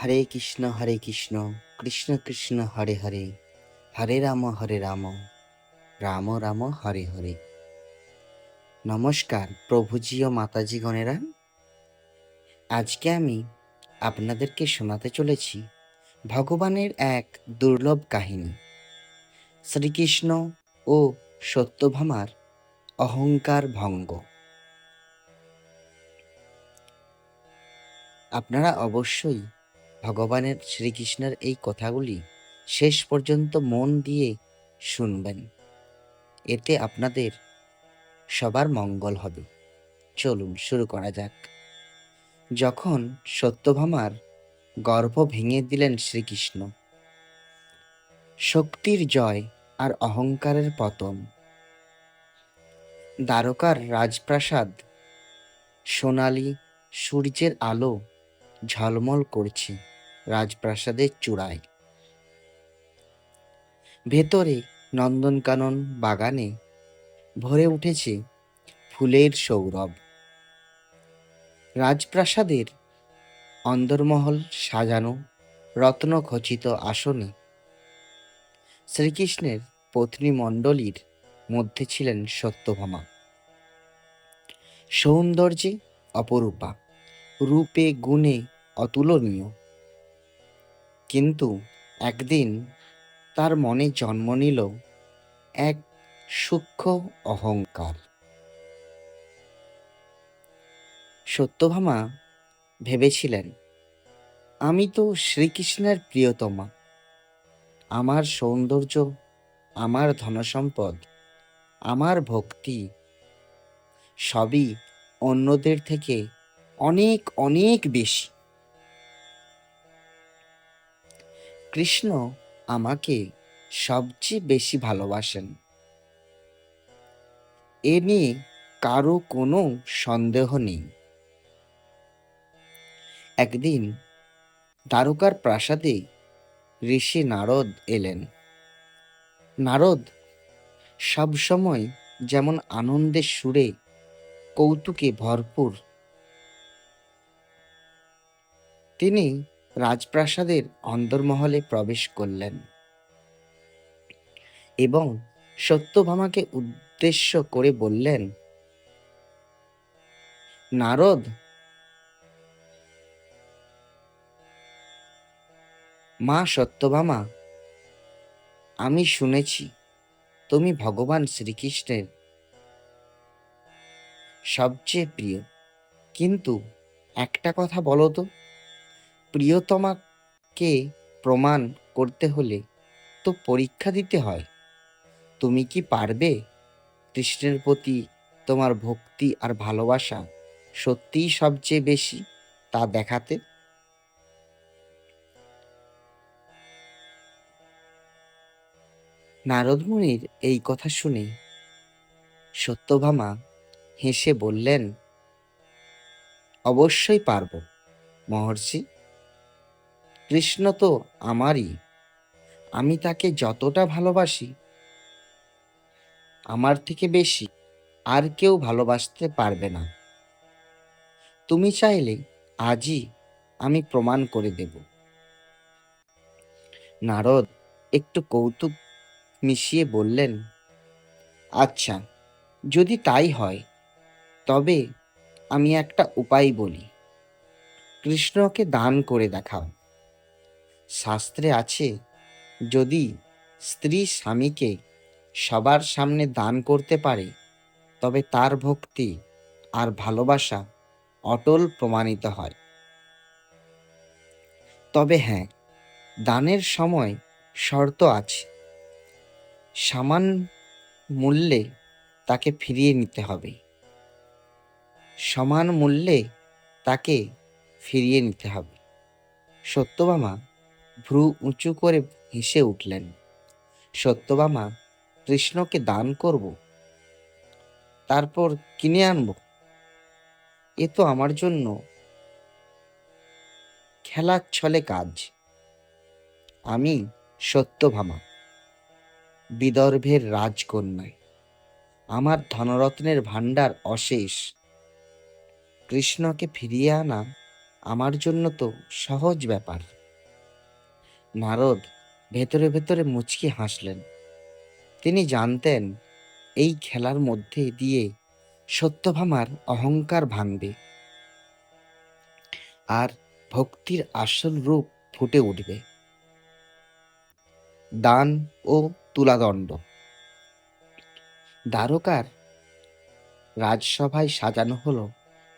হরে কৃষ্ণ কৃষ্ণ কৃষ্ণ হরে হরে, হরে রাম রাম রাম হরে হরে। নমস্কার প্রভুজি ও মাতাজি গণেরা, আজকে আমি আপনাদেরকে শোনাতে চলেছি ভগবানের এক দুর্লভ কাহিনী, শ্রীকৃষ্ণ ও সত্যভামার অহংকার ভঙ্গ। আপনারা অবশ্যই ভগবানের শ্রীকৃষ্ণের এই কথাগুলি শেষ পর্যন্ত মন দিয়ে শুনবেন, এতে আপনাদের সবার মঙ্গল হবে। চলুন শুরু করা যাক। যখন সত্যভামার গর্ভ ভেঙে দিলেন শ্রীকৃষ্ণ, শক্তির জয় আর অহংকারের পতন। দ্বারকার রাজপ্রাসাদ সোনালি সূর্যের আলো ঝলমল করছে রাজপ্রাসাদের চূড়ায়। ভেতরে নন্দনকানন বাগানে ভরে উঠেছে ফুলের সৌরভ। রাজপ্রাসাদের অন্দরমহল সাজানো রত্নখচিত আসনে শ্রীকৃষ্ণের পত্নী মণ্ডলীর মধ্যে ছিলেন সত্যভামা। সৌন্দর্যে অপরূপা, রূপে গুণে অতুলনীয়। কিন্তু একদিন তার মনে জন্ম নিল এক সূক্ষ্ম অহংকার। সত্যভামা ভেবেছিলেন, আমি তো শ্রীকৃষ্ণের প্রিয়তমা, আমার সৌন্দর্য, আমার ধনসম্পদ, আমার ভক্তি সবই অন্যদের থেকে অনেক অনেক বেশি। কৃষ্ণ আমাকে সবচেয়ে বেশি ভালোবাসেন, এ নিয়ে কারো কোনো সন্দেহ নেই। একদিন দ্বারকার প্রাসাদে ঋষি নারদ এলেন। নারদ সবসময় যেমন আনন্দের সুরে কৌতুকে ভরপুর। তিনি রাজপ্রাসাদের অন্দরমহলে প্রবেশ করলেন এবং সত্যভামাকে উদ্দেশ্য করে বললেন, নারদ, মা সত্যভামা, আমি শুনেছি তুমি ভগবান শ্রীকৃষ্ণের সবচেয়ে প্রিয়, কিন্তু একটা কথা বলো তো, প্রিয়তমাকে প্রমাণ করতে হলে তো পরীক্ষা দিতে হয়। তুমি কি পারবে কৃষ্ণের প্রতি তোমার ভক্তি আর ভালোবাসা সত্যিই সবচেয়ে বেশি তা দেখাতে? নারদ মুনির এই কথা শুনে সত্যভামা হেসে বললেন, অবশ্যই পারব মহর্ষি। কৃষ্ণ তো আমারই, আমি তাকে যতটা ভালোবাসি আমার থেকে বেশি আর কেউ ভালোবাসতে পারবে না। তুমি চাইলে আজই আমি প্রমাণ করে দেব। নারদ একটু কৌতুক মিশিয়ে বললেন, আচ্ছা, যদি তাই হয় তবে আমি একটা উপায় বলি, কৃষ্ণকে দান করে দেখাও। শাস্ত্রে আছে, যদি স্ত্রী স্বামীকে সবার সামনে দান করতে পারে তবে তার ভক্তি আর ভালোবাসা অটল প্রমাণিত হয়। তবে হ্যাঁ, দানের সময় শর্ত আছে, সমান মূল্যে তাকে ফিরিয়ে নিতে হবে। সমান মূল্যে তাকে ফিরিয়ে নিতে হবে। সত্যভামা ভ্রু উঁচু করে হেসে উঠলেন। সত্যভামা, কৃষ্ণকে দান করব, তারপর কিনে আনব, এ তো আমার জন্য খেলার ছলে কাজ। আমি সত্যভামা, বিদর্ভের রাজকন্যায়, আমার ধনরত্নের ভাণ্ডার অশেষ। কৃষ্ণকে ফিরিয়ে আনা আমার জন্য তো সহজ ব্যাপার। নারদ ভেতরে ভেতরে মুচকি হাসলেন। তিনি জানতেন এই খেলার মধ্যে দিয়ে সত্যভামার অহংকার ভাঙবে আর ভক্তির আসল রূপ ফুটে উঠবে। দান ও তুলাদণ্ড। দ্বারকার রাজসভায় সাজানো হলো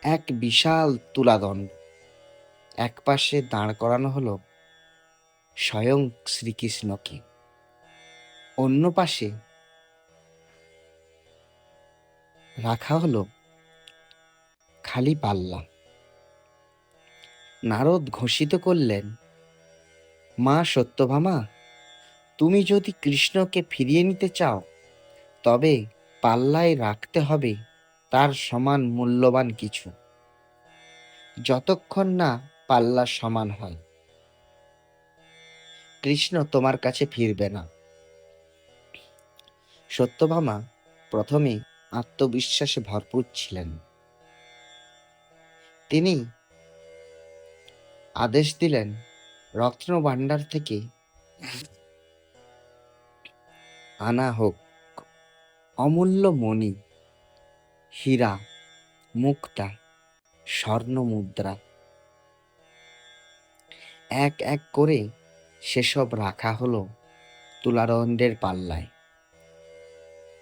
এক বিশাল তুলাদণ্ড। একপাশে দাঁড় করানো হলো স্বয়ং শ্রীকৃষ্ণকে, অন্য পাশে রাখা হলো খালি পাল্লা। নারদ ঘোষিত করলেন, মা সত্যভামা, তুমি যদি কৃষ্ণকে ফিরিয়ে নিতে চাও তবে পাল্লায় রাখতে হবে তার সমান মূল্যবান কিছু। যতক্ষণ না পাল্লা সমান হয় কৃষ্ণ তোমার কাছে ফিরবে না। সত্যভামা প্রথমে আত্মবিশ্বাসে ভরপুর ছিলেন। তিনি আদেশ দিলেন, রত্ন ভাণ্ডার থেকে আনা হোক অমূল্য মণি, হীরা, মুক্তা, স্বর্ণ মুদ্রা। এক এক করে সেসব রাখা হলো তুলাদণ্ডের পাল্লায়।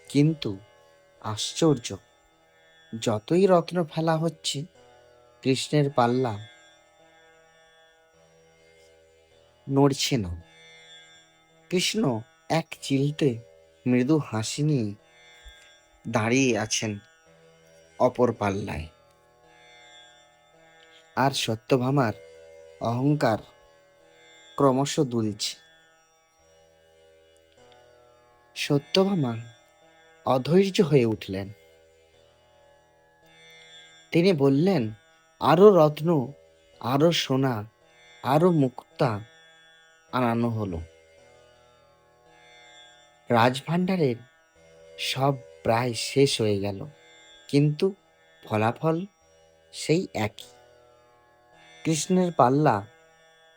কিন্তু আশ্চর্য, যতই রত্ন ফেলা হচ্ছে কৃষ্ণের পাল্লা নড়ছে না। কৃষ্ণ এক চিলতে মৃদু হাসি নিয়ে দাঁড়িয়ে আছেন অপর পাল্লায়। আর সত্যভামার অহংকার ক্রমশ দুলছে। সত্যভামা অধৈর্য হয়ে উঠলেন। তিনি বললেন, আরো রত্ন, আরো সোনা, আরো মুক্তা আনানো হলো। রাজভাণ্ডারের সব প্রায় শেষ হয়ে গেল, কিন্তু ফলাফল সেই একই। কৃষ্ণের পাল্লা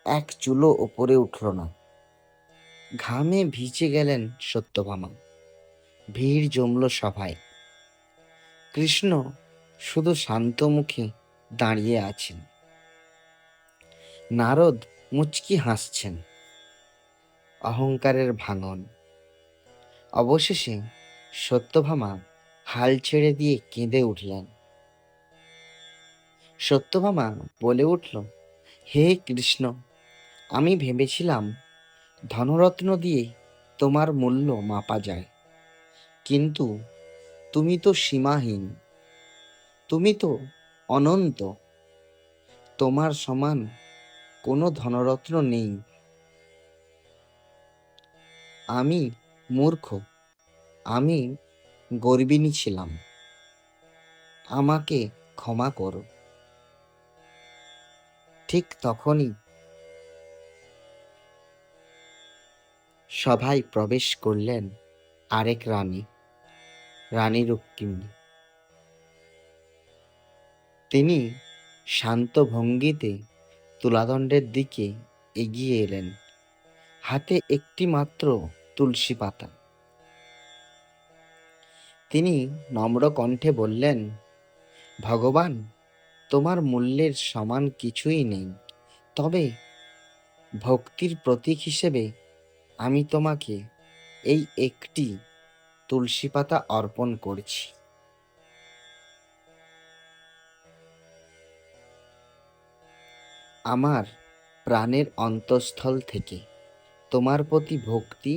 এক চুলো ওপরে উঠল না। ঘামে ভিজে গেলেন সত্যভামা। ভিড় জমল সভায়। কৃষ্ণ শুধু শান্ত মুখে দাঁড়িয়ে আছেন। নারদ মুচকি হাসছেন। অহংকারের ভাঙন। অবশেষে সত্যভামা হাল ছেড়ে দিয়ে কেঁদে উঠলেন। সত্যভামা বলে উঠল, হে কৃষ্ণ, আমি ভেবেছিলাম ধনরত্ন দিয়ে তোমার মূল্য মাপা যায়, কিন্তু তুমি তো সীমাহীন, তুমি তো অনন্ত। তোমার সমান কোনো ধনরত্ন নেই। আমি মূর্খ, আমি গর্বিণী ছিলাম, আমাকে ক্ষমা করো। ঠিক তখনই সভায় প্রবেশ করলেন আরেক রানী, রানী রুক্মিণী। তিনি শান্ত ভঙ্গিতে তুলাদণ্ডের দিকে এগিয়ে এলেন, হাতে একটি মাত্র তুলসী পাতা। তিনি নম্র কণ্ঠে বললেন, ভগবান, তোমার মূল্যের সমান কিছুই নেই, তবে ভক্তির প্রতীক হিসেবে আমি তোমাকে এই একটি তুলসী পাতা অর্পণ করছি। আমার প্রাণের অন্তঃস্থল থেকে তোমার প্রতি ভক্তি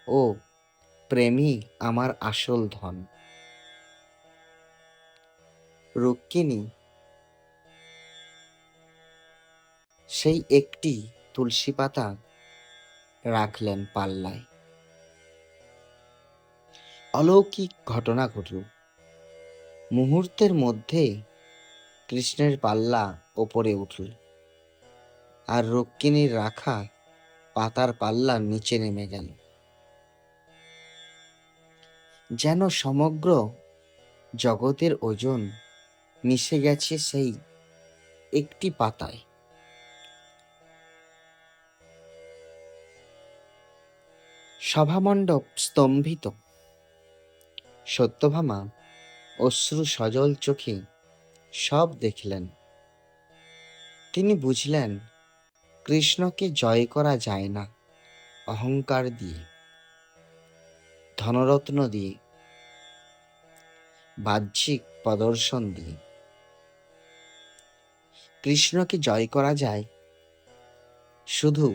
ও প্রেমই আমার আসল ধন। রুক্মিণী সেই একটি তুলসী পাতা রাখলেন পাল্লায়। অলৌকিক ঘটনা ঘটল। মুহূর্তের মধ্যে কৃষ্ণের পাল্লা ওপরে উঠল, আর রুক্মিণীর রাখা পাতার পাল্লা নিচে নেমে গেল। যেন সমগ্র জগতের ওজন মিশে গেছে সেই একটি পাতায়। সভামণ্ডপ স্তম্ভিত। সত্যভামা অশ্রু সজল চোখে সব দেখলেন। তিনি বুঝলেন কৃষ্ণকে জয় করা যায় না অহংকার দিয়ে, ধনরত্ন দিয়ে, বাহ্যিক প্রদর্শন দিয়ে। কৃষ্ণকে জয় করা যায় শুধু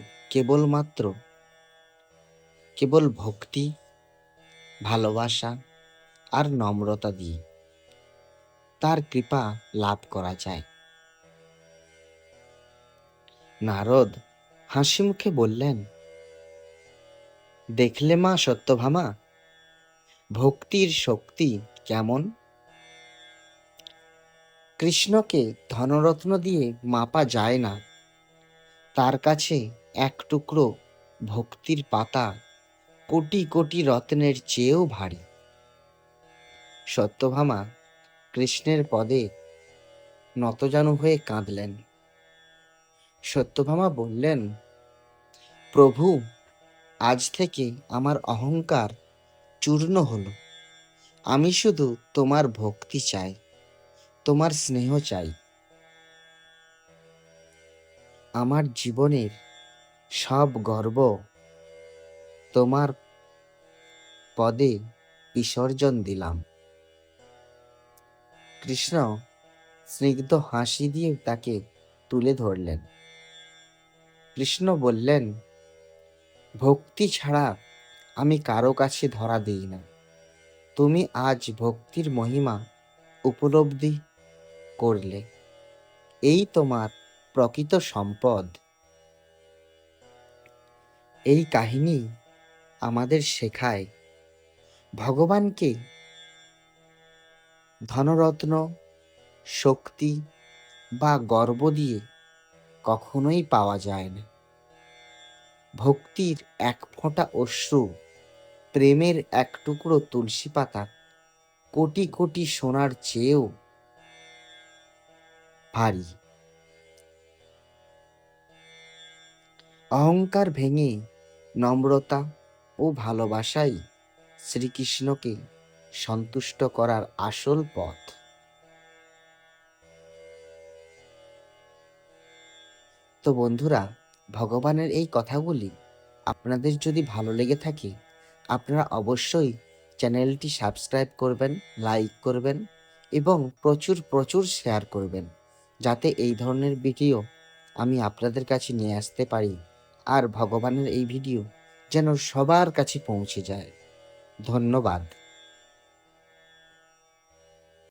কেবল ভক্তি, ভালোবাসা আর নম্রতা দিয়ে। তার কৃপা লাভ করা যায়। নারদ হাসি মুখে বললেন, দেখলে মা সত্যভামা, ভক্তির শক্তি কেমন? কৃষ্ণকে ধনরত্ন দিয়ে মাপা যায় না। তার কাছে এক টুকরো ভক্তির পাতা কোটি কোটি রত্নের চেয়েও ভারী। সত্যভামা কৃষ্ণের পদে নতজানু হয়ে কাঁদলেন। সত্যভামা বললেন, প্রভু, আজ থেকে আমার অহংকার চূর্ণ হলো। আমি শুধু তোমার ভক্তি চাই, তোমার স্নেহ চাই। আমার জীবনের সব গর্ব তোমার পদে বিসর্জন দিলাম। কৃষ্ণ স্নিগ্ধ হাসি দিয়ে তাকে তুলে ধরলেন। কৃষ্ণ বললেন, ভক্তি ছাড়া আমি কারো কাছে ধরা দিই না। তুমি আজ ভক্তির মহিমা উপলব্ধি করলে, এই তোমার প্রকৃত সম্পদ। এই কাহিনী আমাদের শেখায়, ভগবানকে ধনরত্ন, শক্তি বা গর্ব দিয়ে কখনোই পাওয়া যায় না। ভক্তির এক ফোঁটা অশ্রু, প্রেমের এক টুকরো তুলসী পাতা কোটি কোটি সোনার চেয়েও ভারী। অহংকার ভেঙে নম্রতা ও ভালোবাসাই শ্রীকৃষ্ণকে সন্তুষ্ট করার আসল পথ। তো বন্ধুরা, ভগবানের এই কথাগুলি আপনাদের যদি ভালো লেগে থাকে, আপনারা অবশ্যই চ্যানেলটি সাবস্ক্রাইব করবেন, লাইক করবেন এবং প্রচুর প্রচুর শেয়ার করবেন, যাতে এই ধরনের ভিডিও আমি আপনাদের কাছে নিয়ে আসতে পারি আর ভগবানের এই ভিডিও যেন সবার কাছে পৌঁছে যায়। ধন্যবাদ।